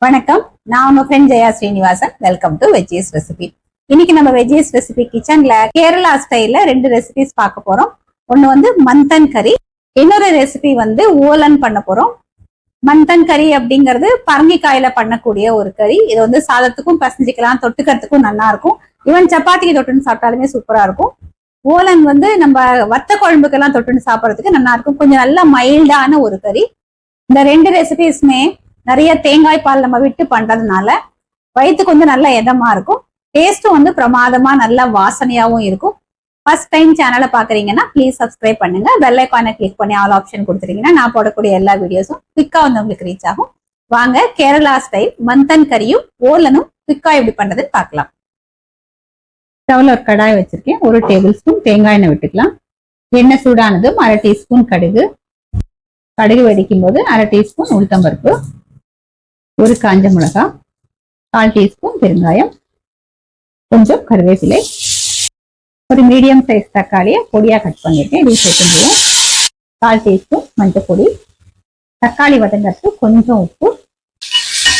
வணக்கம், நான் உங்க friend Jaya Srinivasan. Welcome to veggies recipe. இன்னைக்கு நம்ம வெஜ்ஜீஸ் ரெசிபி கிச்சன்ல கேரளா ஸ்டைல்ல 2 ரெசிபிஸ் பார்க்க போறோம். ஒண்ணு வந்து மந்தன் கறி, இன்னொரு ரெசிபி வந்து ஓலன் பண்ண போறோம். மந்தன் கறி அப்படிங்கிறது பரங்கிக்காயில பண்ணக்கூடிய ஒரு கறி. இது வந்து சாதத்துக்கும் பசஞ்சிக்கலாம், தொட்டுக்கிறதுக்கும் நல்லா இருக்கும். ஈவன் சப்பாத்திக்கு தொட்டுன்னு சாப்பிட்டாலுமே சூப்பரா இருக்கும். ஓலன் வந்து நம்ம வத்த குழம்புக்கெல்லாம் தொட்டுன்னு சாப்பிட்றதுக்கு நல்லா இருக்கும். கொஞ்சம் நல்லா மைல்டான ஒரு கறி. இந்த 2 ரெசிபிஸுமே நிறைய தேங்காய் பால் நம்ம விட்டு பண்றதுனால வயிற்றுக்கு வந்து நல்ல இதமா இருக்கும். டேஸ்டும் வந்து பிரமாதமா நல்லா வாசனையாவும் இருக்கும். ஃபர்ஸ்ட் டைம் சேனலை பாக்குறீங்கன்னா ப்ளீஸ் சப்ஸ்கிரைப் பண்ணுங்க. பெல் ஐகானை கிளிக் பண்ணி ஆல் ஆப்ஷன் கொடுத்துட்டீங்கன்னா நான் போடக்கூடிய எல்லா வீடியோஸும் குயிக்கா வந்து உங்களுக்கு ரீச் ஆகும். வாங்க கேரளா ஸ்டைல் மந்தன் கறியும் ஓலனும் குயிக்கா எப்படி பண்றதுன்னு பார்க்கலாம். ஸ்டவ்ல ஒரு கடாய் வச்சிருக்கேன். 1 டேபிள் ஸ்பூன் தேங்காய் எண்ணெய் விட்டுக்கலாம். எண்ணெய் சூடானதும் 1/2 டீஸ்பூன் கடுகு வெடிக்கும் போது 1/2 டீஸ்பூன் உளுத்தம்பருப்பு, 1 காஞ்ச மிளகாய், 1/4 டீஸ்பூன் பெருங்காயம், கொஞ்சம் கருவேப்பிலை, ஒரு மீடியம் சைஸ் தக்காளியை பொடியா கட் பண்ணிருக்கேன். இது சேர்த்துருவோம். 1/4 டீஸ்பூன் மஞ்சள் பொடி, தக்காளி வதங்கிறதுக்கு கொஞ்சம் உப்பு.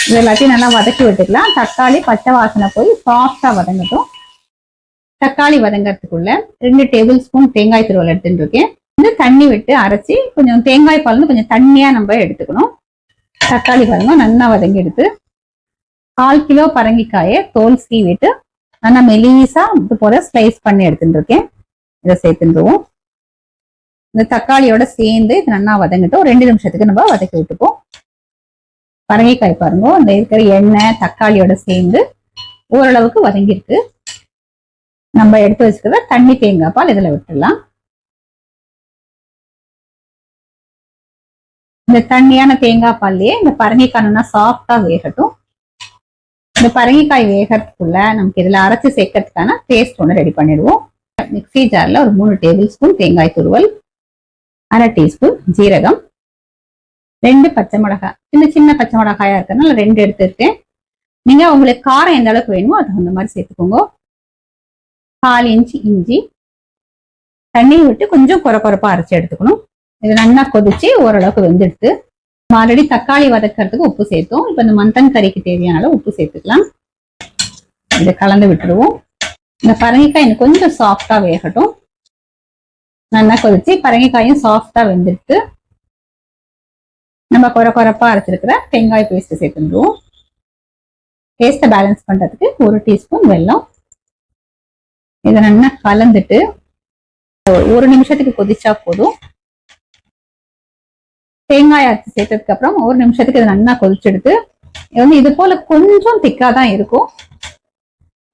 இது எல்லாத்தையும் நல்லா வதக்கி விட்டுக்கலாம். தக்காளி பச்சை வாசனை போய் சாஃப்டா வதங்கட்டும். தக்காளி வதங்கிறதுக்குள்ள 2 டேபிள் ஸ்பூன் தேங்காய் துருவல் எடுத்துட்டு இருக்கேன். வந்து தண்ணி விட்டு அரைச்சி கொஞ்சம் தேங்காய் பால் வந்து கொஞ்சம் தண்ணியா நம்ம எடுத்துக்கணும். தக்காளி பாருங்க நல்லா வதங்கி எடுத்து 1/4 கிலோ பரங்கிக்காயை தோல் சீவிட்டு நல்லா மெலிசா இது போல ஸ்லைஸ் பண்ணி எடுத்துட்டு இருக்கேன். இதை சேர்த்துருவோம். இந்த தக்காளியோட சேர்ந்து இது நல்லா வதங்கிட்டோம். 2 நிமிஷத்துக்கு நம்ம வதக்கி விட்டுப்போம். பரங்கிக்காய் பாருங்க இந்த இருக்கிற எண்ணெய் தக்காளியோட சேர்ந்து ஓரளவுக்கு வதங்கிருக்கு. நம்ம எடுத்து வச்சுக்கிறத தண்ணி தேங்காய் பால் இதுல விட்டுடலாம். இந்த தண்ணியான தேங்காய் பால்லையே இந்த பரங்கிக்காய் நல்லா சாஃப்டா வேகட்டும். இந்த பரங்கிக்காய் வேகிறதுக்குள்ள நமக்கு இதுல அரைச்சு சேர்க்கறதுக்கான பேஸ்ட் ஒன்று ரெடி பண்ணிடுவோம். மிக்ஸி ஜார்ல ஒரு 3 டேபிள் ஸ்பூன் தேங்காய் துருவல், 1/2 டீஸ்பூன் ஜீரகம், 2 பச்சை மிளகாய், சின்ன பச்சை மிளகாயா இருக்கிறதுனால 2 எடுத்துருக்கேன். நீங்க உங்களுக்கு காரம் எந்த அளவுக்கு வேணுமோ அது அந்த மாதிரி சேர்த்துக்கோங்க. 1/4 இன்ச் இஞ்சி, தண்ணி விட்டு கொஞ்சம் குறைப்பா அரைச்சு எடுத்துக்கணும். இது நல்லா கொதிச்சு ஓரளவுக்கு வெந்துடுத்து. ஆல்ரெடி தக்காளி வதக்கிறதுக்கு உப்பு சேர்த்தோம். இப்ப இந்த மந்தன் கறிக்கு தேவையான அளவு உப்பு சேர்த்துக்கலாம். இதை கலந்து விட்டுருவோம். இந்த பரங்கிக்காய் இன்னும் கொஞ்சம் சாஃப்டா வேகட்டும். நல்லா கொதிச்சு பரங்கிக்காயும் சாஃப்டா வெந்துடுத்து. நம்ம குறைப்பா அரைச்சிருக்கிற தேங்காய் பேஸ்ட் சேர்த்துருவோம். டேஸ்ட்டை பேலன்ஸ் பண்றதுக்கு 1 டீஸ்பூன் வெல்லம். இதை நல்லா கலந்துட்டு 1 நிமிஷத்துக்கு கொதிச்சா போதும். தேங்காய் அரைச்சி சேர்த்ததுக்கு அப்புறம் 1 நிமிஷத்துக்கு இது நல்லா கொதிச்செடுத்து இது போல கொஞ்சம் திக்கா தான் இருக்கும்.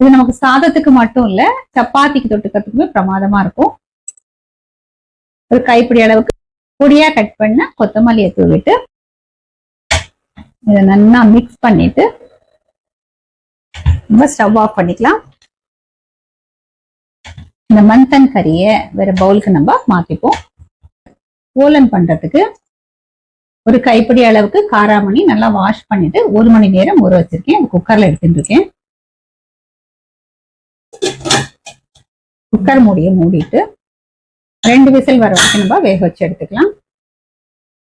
இது நமக்கு சாதத்துக்கு மட்டும் இல்ல சப்பாத்திக்கு தொட்டுக்கிறதுக்குமே பிரமாதமா இருக்கும். ஒரு கைப்பிடி அளவுக்கு பொடியா கட் பண்ண கொத்தமல்லியை தூவிட்டு இதை நல்லா மிக்ஸ் பண்ணிட்டு நம்ம ஸ்டவ் ஆஃப் பண்ணிக்கலாம். இந்த மந்தன் கறியை வேற பவுலுக்கு நம்ம மாத்திப்போம். ஓலன் பண்றதுக்கு ஒரு கைப்பிடி அளவுக்கு காராமணி நல்லா வாஷ் பண்ணிட்டு 1 மணி நேரம் ஊற வச்சிருக்கேன். குக்கர்ல எடுத்துட்டு இருக்கேன். குக்கர் மூடியை மூடிட்டு 2 விசில் வர வரைக்கும் நம்ம வேக வச்சு எடுத்துக்கலாம்.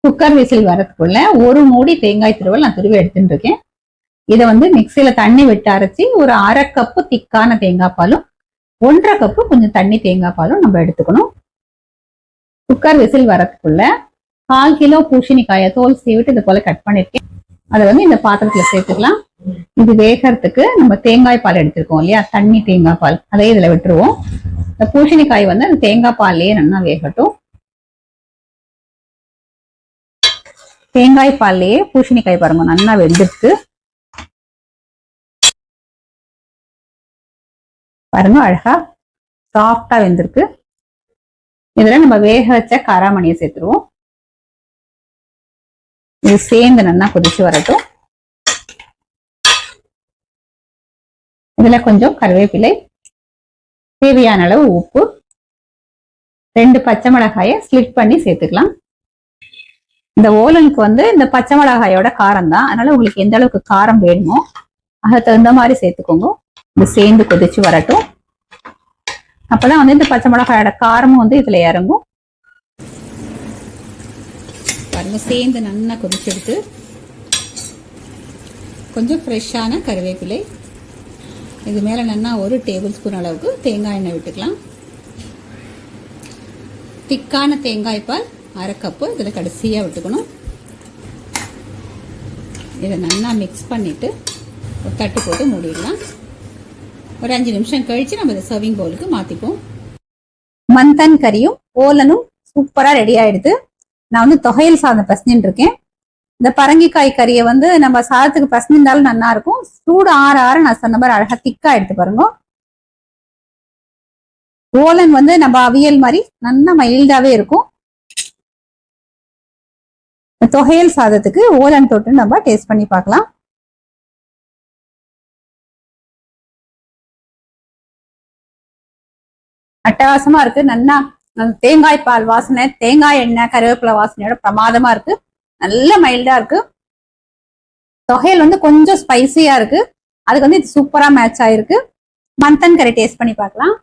குக்கர் விசில் வரதுக்குள்ள 1 மூடி தேங்காய் துருவல் நான் துருவி எடுத்துட்டு இருக்கேன். இதை வந்து மிக்சியில தண்ணி விட்டு அரைச்சி ஒரு 1/2 கப்பு திக்கான தேங்காய் பாலும் 1/2 கப்பு கொஞ்சம் தண்ணி தேங்காய் பாலும் நம்ம எடுத்துக்கணும். குக்கர் விசில் வரதுக்குள்ள 1/4 கிலோ பூசணிக்காயை தோல் சீவிட்டு இது போல கட் பண்ணிருக்கேன். அதை வந்து இந்த பாத்திரத்துல சேர்த்துக்கலாம். இது வேகிறதுக்கு நம்ம தேங்காய் பால் எடுத்திருக்கோம் இல்லையா, தண்ணி தேங்காய் பால், அதையே இதுல விட்டுருவோம். இந்த பூசணிக்காய் வந்து அந்த தேங்காய் பால்லயே நல்லா வேகட்டும். தேங்காய் பால்லயே பூசணிக்காய் பாருங்க நல்லா வெந்துருக்கு பாருங்க, அழகா சாஃப்டா வெந்திருக்கு. இதுல நம்ம வேக வச்ச காராமணியை சேர்த்துருவோம். இது சேர்ந்து நல்லா கொதிச்சு வரட்டும். இதுல கொஞ்சம் கருவேப்பிலை, தேவையான அளவு உப்பு, 2 பச்சை மிளகாயை ஸ்லிட் பண்ணி சேர்த்துக்கலாம். இந்த ஓலனுக்கு வந்து இந்த பச்சை மிளகாயோட காரம் தான், அதனால உங்களுக்கு எந்த அளவுக்கு காரம் வேணுமோ அதுக்கு தகுந்த மாதிரி சேர்த்துக்கோங்க. இது சேர்ந்து கொதிச்சு வரட்டும். அப்பதான் வந்து இந்த பச்சை மிளகாயோட காரமும் வந்து இதுல இறங்கும். பாருங்க சேர்ந்து நல்லா கொதிச்செடுத்து கொஞ்சம் ஃப்ரெஷ்ஷான கருவேப்பிலை. இது மேலே நல்லா 1 டேபிள் ஸ்பூன் அளவுக்கு தேங்காய் எண்ணெய் விட்டுக்கலாம். திக்கான தேங்காய் பால் 1/2 கப்பு இதில் கடைசியாக விட்டுக்கணும். இதை நல்லா மிக்ஸ் பண்ணிவிட்டு ஒரு தட்டு போட்டு மூடிடலாம். ஒரு 5 நிமிஷம் கழித்து நம்ம இதை சர்விங் பவுலுக்கு மாற்றிப்போம். மந்தன் கறியும் ஓலனும் சூப்பராக ரெடி ஆகிடுது. நான் வந்து தொகையல் சாதம் பசஞ்சின்னு இருக்கேன். இந்த பரங்கிக்காய் கறியை வந்து நம்ம சாதத்துக்கு பசஞ்சிருந்தாலும் நல்லா இருக்கும். சூடு ஆற ஆற நான் சொன்ன மாதிரி அழகாக திக்காக எடுத்து பாருங்க. ஓலன் வந்து நம்ம அவியல் மாதிரி நல்லா மைல்டாவே இருக்கும். தொகையல் சாதத்துக்கு ஓலன் தொட்டு நம்ம டேஸ்ட் பண்ணி பார்க்கலாம். அட்டகாசமா இருக்கு. நல்லா தேங்காய் பால் வாசனை, தேங்காய் எண்ணெய், கருவேப்பிலை வாசனையோட பிரமாதமா இருக்கு. நல்ல மைல்டா இருக்கு. தொகையல் வந்து கொஞ்சம் ஸ்பைசியா இருக்கு. அதுக்கு வந்து இது சூப்பரா மேட்ச் ஆயிருக்கு. மந்தன் கறி டேஸ்ட் பண்ணி பார்க்கலாம்.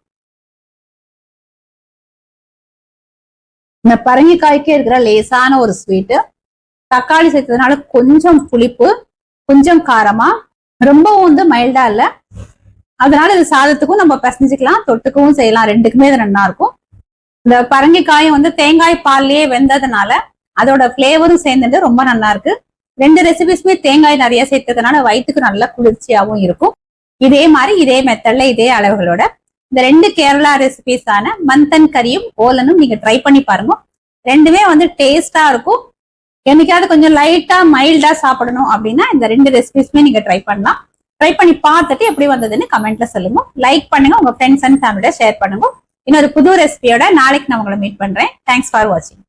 இந்த பரங்கிக்காய்க்கே இருக்கிற லேசான ஒரு ஸ்வீட்டு, தக்காளி சேர்த்ததுனால கொஞ்சம் புளிப்பு, கொஞ்சம் காரமா, ரொம்பவும் வந்து மைல்டா இல்ல. அதனால இது சாதத்துக்கும் நம்ம பசஞ்சுக்கலாம், தொட்டுக்கவும் செய்யலாம். ரெண்டுக்குமே இது நல்லா இருக்கும். இந்த பரங்கிக்காயும் வந்து தேங்காய் பால்லயே வெந்ததுனால அதோட பிளேவரும் சேர்ந்துட்டு ரொம்ப நல்லா இருக்கு. 2 ரெசிபிஸ்மே தேங்காய் நிறைய சேர்த்ததுனால வயிற்றுக்கு நல்லா குளிர்ச்சியாகவும் இருக்கும். இதே மாதிரி இதே மெத்தட்ல இதே அளவுகளோட இந்த 2 கேரளா ரெசிபிஸான மந்தன் கறியும் ஓலனும் நீங்க ட்ரை பண்ணி பாருங்க. ரெண்டுமே வந்து டேஸ்டா இருக்கும். என்னைக்காவது கொஞ்சம் லைட்டா மைல்டா சாப்பிடணும் அப்படின்னா இந்த 2 ரெசிபிஸ்மே நீங்க ட்ரை பண்ணலாம். ட்ரை பண்ணி பார்த்துட்டு எப்படி வந்ததுன்னு கமெண்ட்ல சொல்லுங்க. லைக் பண்ணுங்க, உங்க ஃப்ரெண்ட்ஸ் அண்ட் ஃபேமிலியோட ஷேர் பண்ணுங்க. இன்னொரு புது ரெசிபியோட நாளைக்கு நான் உங்களை மீட் பண்றேன். தேங்க்ஸ் ஃபார் வாட்சிங்.